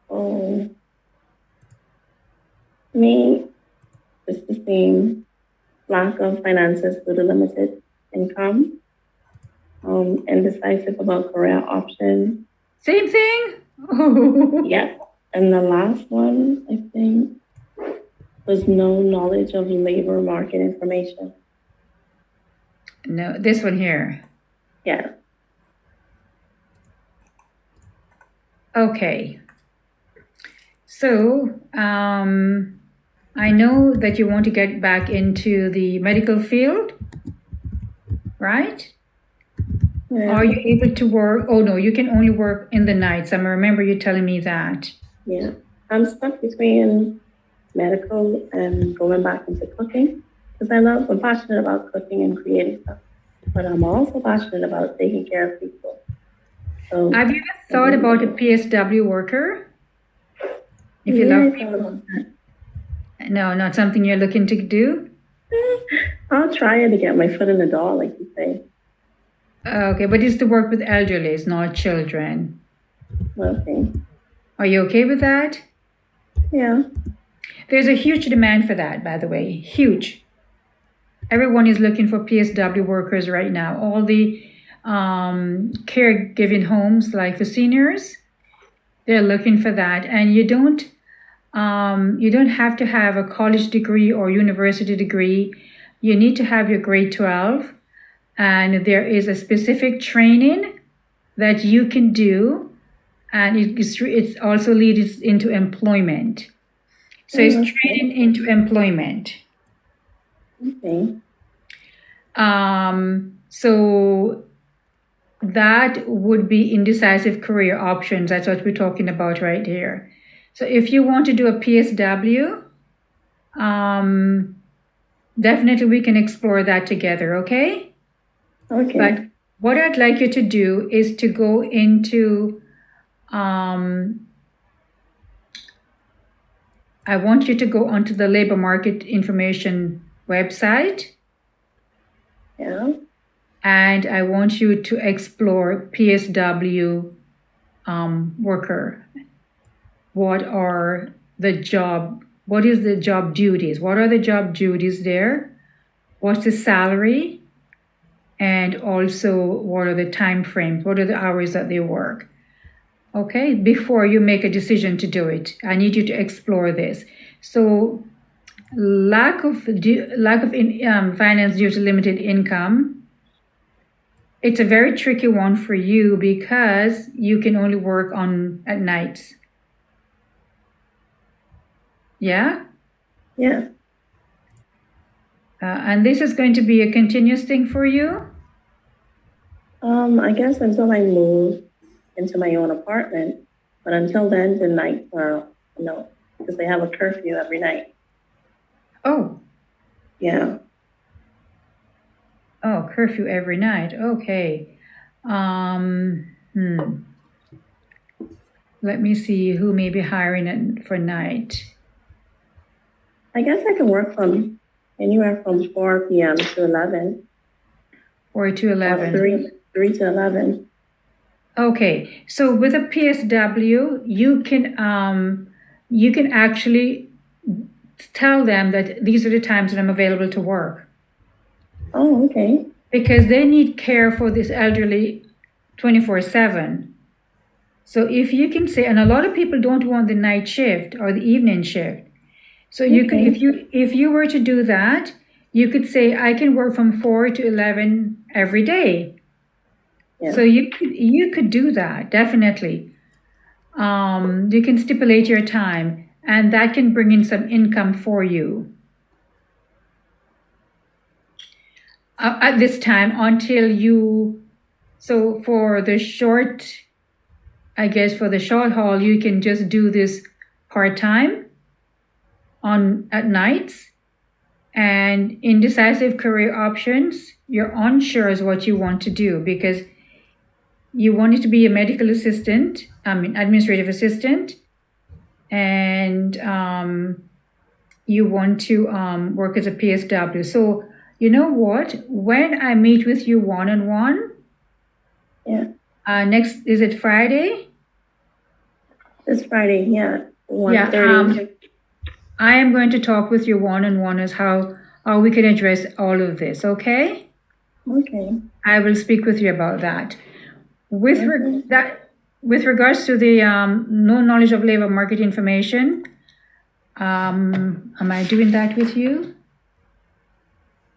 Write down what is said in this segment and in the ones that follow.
Oh, me, it's the same. Lack of finances due to limited income. Indecisive about career options. Same thing? Oh. Yeah. And the last one, I think, was no knowledge of labor market information. No, this one here. Yeah. Okay. So, I know that you want to get back into the medical field, right? Yeah. Are you able to work? Oh, no, you can only work in the nights. I remember you telling me that. Yeah. I'm stuck between medical and going back into cooking because I'm passionate about cooking and creating stuff, but I'm also passionate about taking care of people. So Have you ever thought about a PSW worker? If you yeah, love I thought people? about that. No, not something you're looking to do? I'll try it to get my foot in the door, like you say. Okay, but it's to work with elderlies, not children. Okay. Are you okay with that? Yeah. There's a huge demand for that, by the way. Huge. Everyone is looking for PSW workers right now. All the caregiving homes, like for seniors, they're looking for that. And you don't have to have a college degree or university degree. You need to have your grade 12, and there is a specific training that you can do, and it also leads into employment. So it's training into employment. Okay. So that would be indecisive career options. That's what we're talking about right here. So if you want to do a PSW, definitely we can explore that together, okay? Okay. But what I'd like you to do is to go into, I want you to go onto the labor market information website. Yeah. And I want you to explore PSW worker. What is the job duties? What are the job duties there? What's the salary? And also, what are the time frames? What are the hours that they work? Okay, before you make a decision to do it, I need you to explore this. So, lack of finance due to limited income. It's a very tricky one for you because you can only work at nights. Yeah? Yeah. And this is going to be a continuous thing for you? I guess until I move into my own apartment, but until then, the nights are no, because they have a curfew every night. Oh. Yeah. Oh, curfew every night. Okay. Let me see who may be hiring for night. I guess I can work from anywhere from 4 p.m. to 11. 4 to 11. Or 3 to 11. Okay. So with a PSW, you can actually tell them that these are the times that I'm available to work. Oh, okay. Because they need care for this elderly 24/7. So if you can say, and a lot of people don't want the night shift or the evening shift. So you could, if you were to do that, you could say, I can work from 4 to 11 every day. Yeah. So you could do that, definitely. You can stipulate your time, and that can bring in some income for you. At this time so for the short haul, you can just do this part-time at nights. And indecisive career options, you're unsure as what you want to do because you want it to be a medical assistant, administrative assistant, and you want to work as a PSW. So you know what? When I meet with you one-on-one, next, is it Friday? This Friday, yeah, Yeah, 1:30. I am going to talk with you one-on-one as how we can address all of this, okay? Okay. I will speak with you about that. With Okay. with regards to the no knowledge of labor market information, am I doing that with you?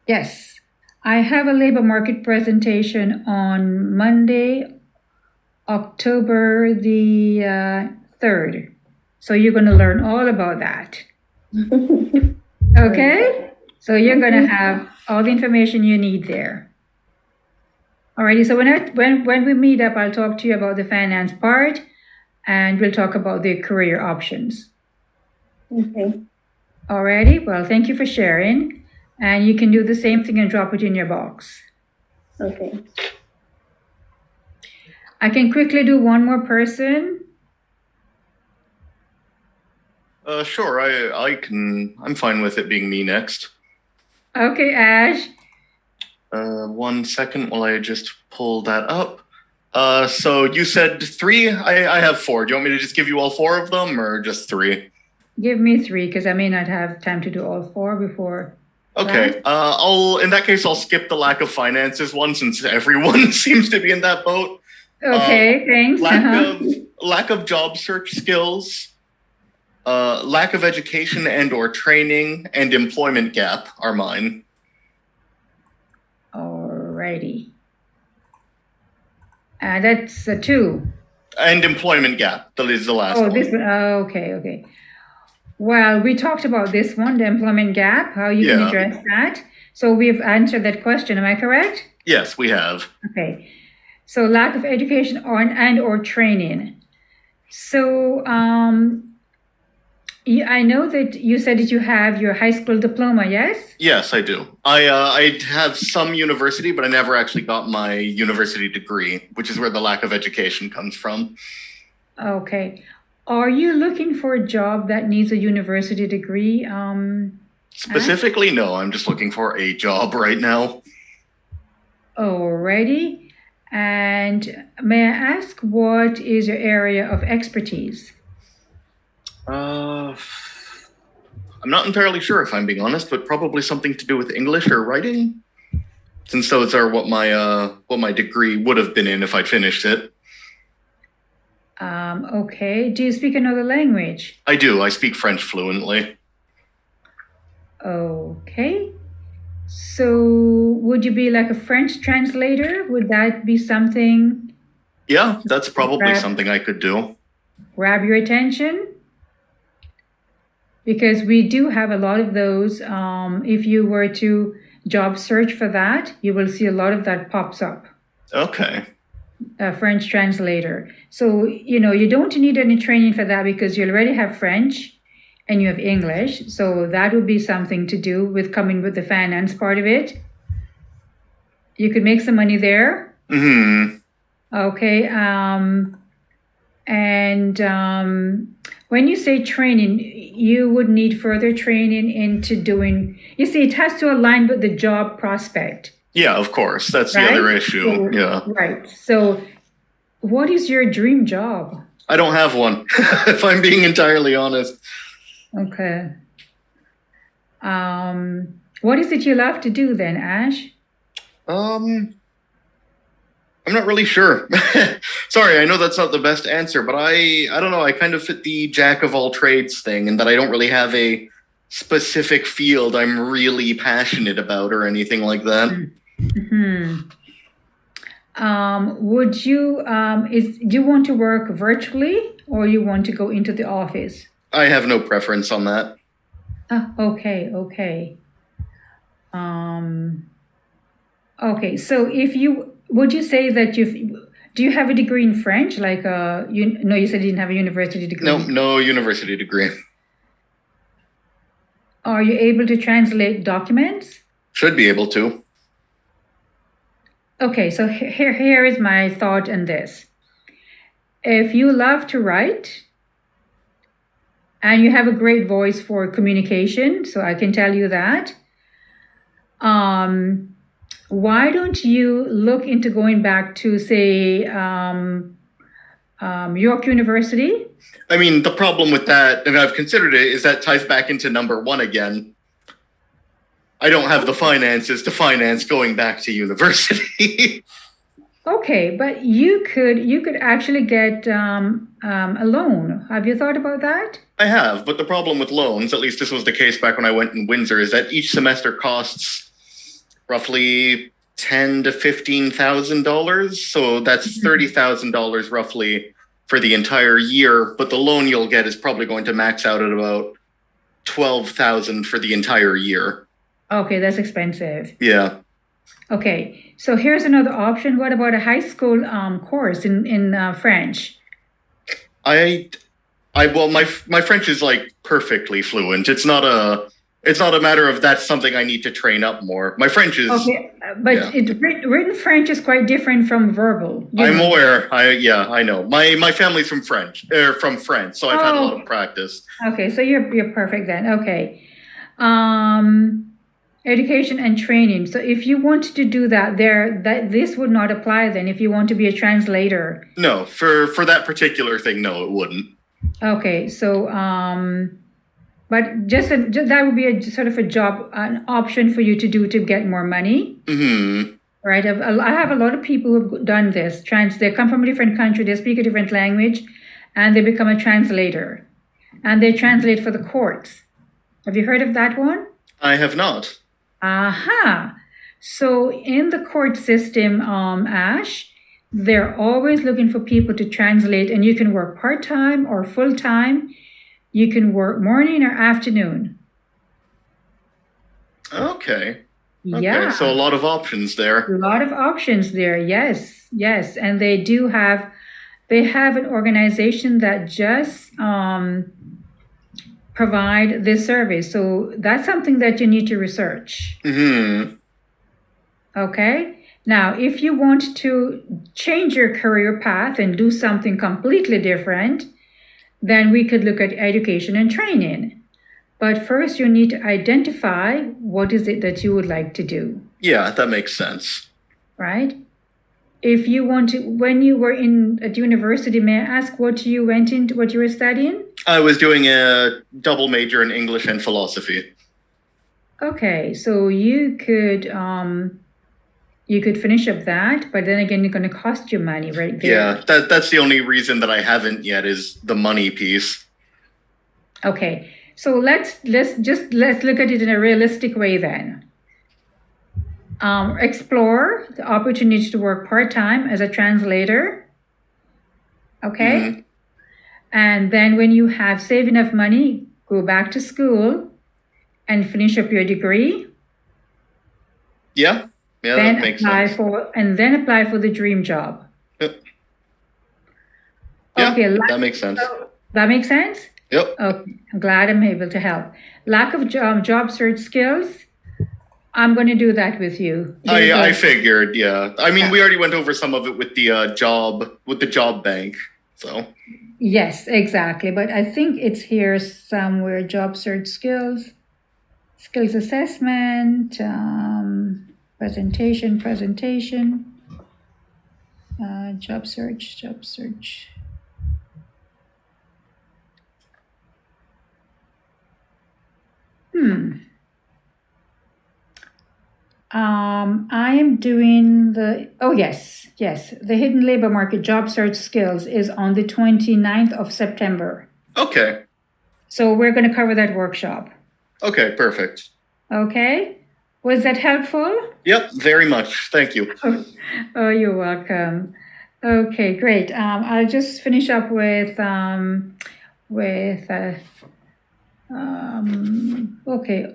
Yes. I have a labor market presentation on Monday, October the 3rd. So you're going to learn all about that. Okay? So you're going to have all the information you need there. Alrighty, so when we meet up, I'll talk to you about the finance part, and we'll talk about the career options. Okay. Alrighty, well, thank you for sharing, and you can do the same thing and drop it in your box. Okay. I can quickly do one more person. Sure, I'm fine with it being me next. Okay, Ash. 1 second while I just pull that up. So you said 3? I have 4. Do you want me to just give you all 4 of them or just 3? Give me 3 because I may not have time to do all 4 before. Okay. In that case, I'll skip the lack of finances one since everyone seems to be in that boat. Okay, thanks. Lack of job search skills, lack of education and/or training, and employment gap are mine. Alrighty. That's a 2. And employment gap. That is the last one. This one. Okay. Well, we talked about this one, the employment gap, how you can address that. So we've answered that question. Am I correct? Yes, we have. Okay. So lack of education and/or training. So I know that you said that you have your high school diploma, yes? Yes, I do. I have some university, but I never actually got my university degree, which is where the lack of education comes from. Okay. Are you looking for a job that needs a university degree? Specifically, no. I'm just looking for a job right now. Alrighty. And may I ask, what is your area of expertise? I'm not entirely sure if I'm being honest, but probably something to do with English or writing, since those are what my degree would have been in if I'd finished it. Okay. Do you speak another language? I do. I speak French fluently. Okay. So would you be like a French translator? Would that be something? Yeah, that's probably something I could do. Grab your attention? Because we do have a lot of those. If you were to job search for that, you will see a lot of that pops up. Okay. A French translator. So, you don't need any training for that because you already have French and you have English. So that would be something to do with coming with the finance part of it. You could make some money there. Mm-hmm. Okay. When you say training, you would need further training into doing, you see, it has to align with the job prospect. Yeah, of course. That's right? The other issue. Yeah. Right. So what is your dream job? I don't have one, if I'm being entirely honest. Okay. What is it you love to do then, Ash? I'm not really sure. Sorry, I know that's not the best answer, but I don't know. I kind of fit the jack of all trades thing, in that I don't really have a specific field I'm really passionate about or anything like that. Mm-hmm. Would you do you want to work virtually or you want to go into the office? I have no preference on that. Okay. Okay. So would you say that do you have a degree in French? Like you said you didn't have a university degree. No university degree. Are you able to translate documents? Should be able to. Okay, so here is my thought on this. If you love to write and you have a great voice for communication, so I can tell you that, why don't you look into going back to, say, York University. I mean, the problem with that, and I've considered it, is that ties back into number one again. I don't have the finances to finance going back to university. Okay, but you could actually get a loan. Have you thought about that? I have, but the problem with loans, at least this was the case back when I went in Windsor, is that each semester costs roughly $10,000 to $15,000. So that's $30,000 roughly for the entire year. But the loan you'll get is probably going to max out at about $12,000 for the entire year. Okay, that's expensive. Yeah. Okay, so here's another option. What about a high school course in French? Well, my French is like perfectly fluent. It's not a matter of that's something I need to train up more. My French is okay, but yeah. Written French is quite different from verbal. I'm aware. I know. My family's from France, so I've had a lot of practice. Okay, so you're perfect then. Okay. Education and training. So if you want to do that, this would not apply then if you want to be a translator. No, for that particular thing, no, it wouldn't. Okay, so but just that would be a sort of a job, an option for you to do to get more money. Mm-hmm. Right. I have a lot of people who've done this. They come from a different country, they speak a different language, and they become a translator, and they translate for the courts. Have you heard of that one? I have not. Aha. So in the court system, Ash, they're always looking for people to translate, and you can work part-time or full-time. You can work morning or afternoon. Okay. Yeah. Okay, so a lot of options there. A lot of options there. Yes. And they have an organization that just provide this service. So that's something that you need to research. Mm-hmm. Okay. Now, if you want to change your career path and do something completely different, then we could look at education and training. But first, you need to identify what is it that you would like to do. Yeah, that makes sense. Right? If you want to, when you were at university, may I ask what you were studying? I was doing a double major in English and philosophy. Okay, so you could finish up that, but then again, it's going to cost you money, right? Yeah, that's the only reason that I haven't yet is the money piece. Okay, so let's look at it in a realistic way then. Explore the opportunity to work part-time as a translator. Okay. Mm-hmm. And then when you have saved enough money, go back to school and finish up your degree. Yeah, then that makes sense. Then apply for the dream job. Yep. Okay, yeah, that makes sense. That makes sense? Yep. Okay, I'm glad I'm able to help. Lack of job search skills. I'm going to do that with you. I figured, yeah. I mean, we already went over some of it with the job bank, so. Yes, exactly. But I think it's here somewhere. Job search skills assessment, presentation. Job search. I am doing the hidden labor market job search skills is on the 29th of September. Okay. So we're going to cover that workshop. Okay, perfect. Okay. Was that helpful? Yep, very much. Thank you. Oh, you're welcome. Okay, great. I'll just finish up with okay.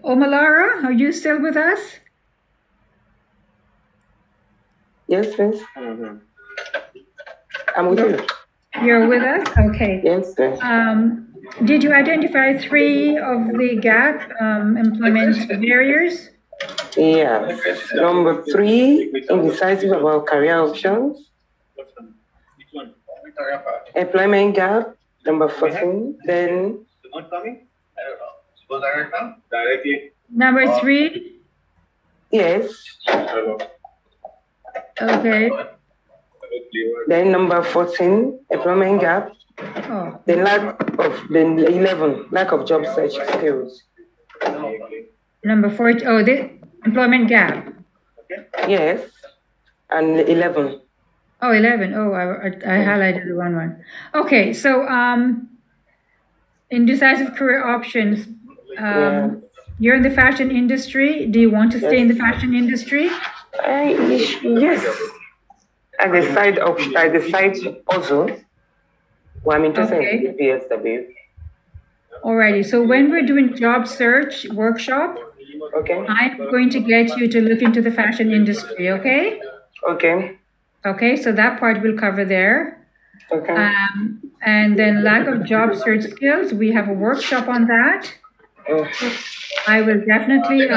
Omalara, are you still with us? Yes, miss. I'm with you. You're with us? Okay. Yes, sir. Did you identify 3 of the gap employment barriers? Yeah. Number 3, indecisive about career options. Employment gap, number 14. Then. Number 3? Yes. Okay. Then number 14, employment gap. Oh, The then 11, lack of job search skills. number 4. Oh, the employment gap. Yes. And 11. Oh, 11. Oh, I highlighted the wrong one. Okay, so indecisive career options. Yeah. You're in the fashion industry. Do you want to stay in the fashion industry? Yes. I decide also. Well, I'm interested Okay. in PSW. Alrighty. So when we're doing job search workshop, Okay. I'm going to get you to look into the fashion industry. Okay. Okay. Okay. So that part we'll cover there. Okay. And then lack of job search skills. We have a workshop on that. I will definitely with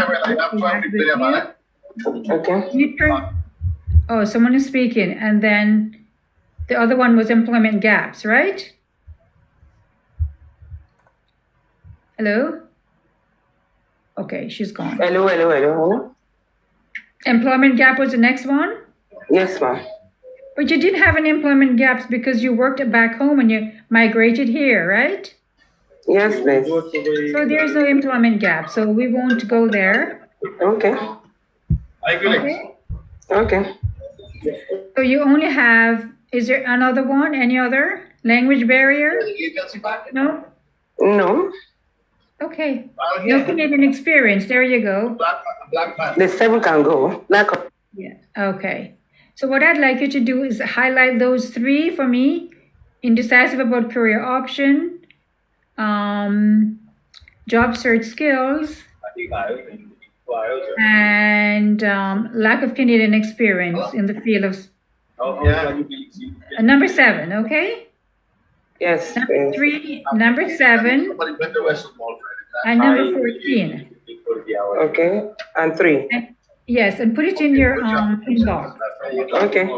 you. Okay. You turn. Oh, someone is speaking, and then the other one was employment gaps, right? Hello? Okay, she's gone. Hello. Employment gap was the next one? Yes, ma'am. But you didn't have an employment gaps because you worked back home and you migrated here, right? Yes, please. So there's no employment gap, so we won't go there. Okay. Okay? Okay. So you only have, is there another one? Any other? Language barrier? No? No. Okay. No Canadian experience. There you go. The 7 can go. Lack of. Yeah. Okay. So what I'd like you to do is highlight those 3 for me. Indecisive about career option, job search skills, and lack of Canadian experience in the field of number 7, okay? Yes. Number 3, number 7, and number 14. Okay. And 3. Yes, and put it in your inbox. Okay.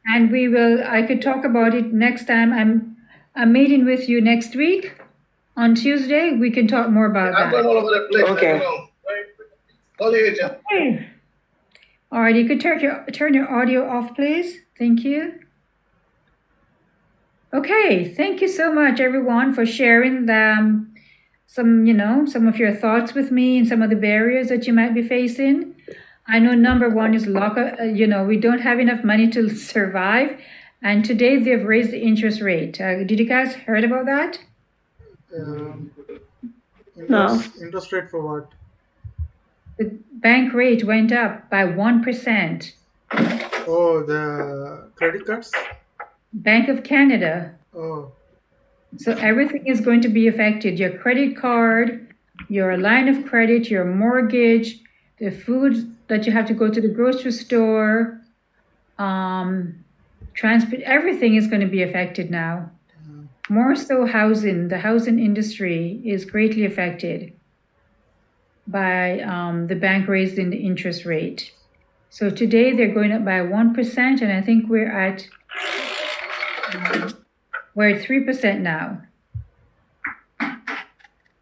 And I could talk about it next time. I'm meeting with you next week on Tuesday. We can talk more about that. Okay. Okay. All right, you could turn your audio off, please. Thank you. Okay, thank you so much, everyone, for sharing some of your thoughts with me and some of the barriers that you might be facing. I know number 1 is we don't have enough money to survive, and today they've raised the interest rate. Did you guys heard about that? No. Interest rate for what? The bank rate went up by 1%. Oh, the credit cards? Bank of Canada. Oh, So everything is going to be affected. Your credit card, your line of credit, your mortgage, the food that you have to go to the grocery store, transport, everything is going to be affected now. More so housing. The housing industry is greatly affected by the bank raising the interest rate. So today they're going up by 1%, and I think we're at 3% now.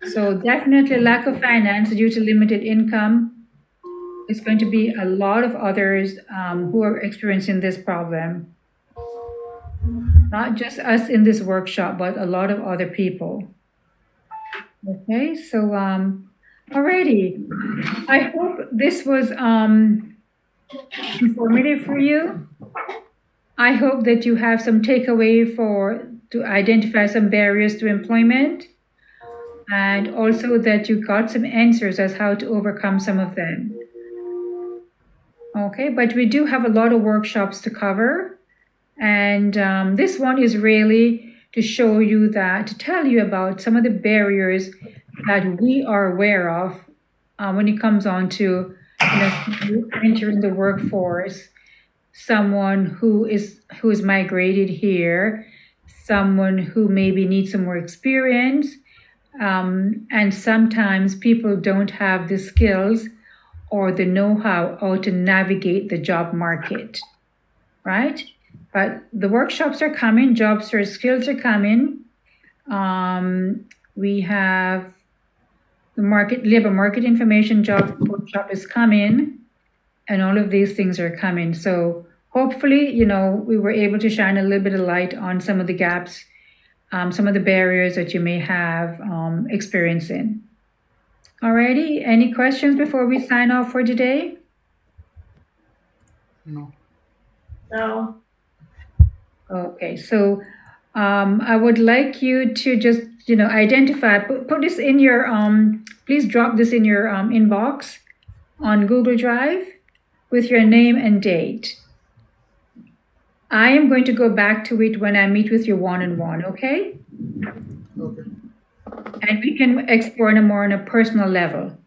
So definitely lack of finance due to limited income. It's going to be a lot of others who are experiencing this problem. Not just us in this workshop, but a lot of other people. Okay, so alrighty. I hope this was informative for you. I hope that you have some takeaway to identify some barriers to employment, and also that you got some answers as how to overcome some of them. Okay, but we do have a lot of workshops to cover, and this one is really to show you to tell you about some of the barriers that we are aware of when it comes on to entering the workforce. Someone who is migrated here, someone who maybe needs some more experience, and sometimes people don't have the skills or the know-how to navigate the job market, right? But the workshops are coming, job search skills are coming. We have the labor market information job workshop is coming, and all of these things are coming. So hopefully, we were able to shine a little bit of light on some of the gaps, some of the barriers that you may have experience in. Alrighty, any questions before we sign off for today? No. No. Okay, so I would like you to just, identify, put this in your, please drop this in your inbox on Google Drive with your name and date. I am going to go back to it when I meet with you one-on-one, okay? Okay. And we can explore on a personal level.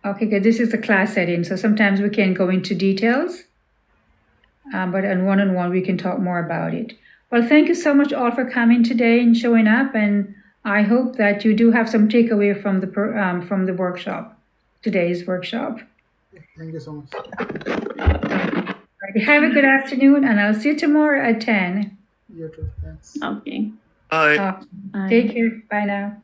Okay, good. This is a class setting, so sometimes we can go into details, but on one-on-one we can talk more about it. Well, thank you so much all for coming today and showing up, and I hope that you do have some takeaway from the workshop, today's workshop. Thank you so much. Right, have a good afternoon, and I'll see you tomorrow at 10. You too. Thanks. Okay. Bye. Take care. Bye now.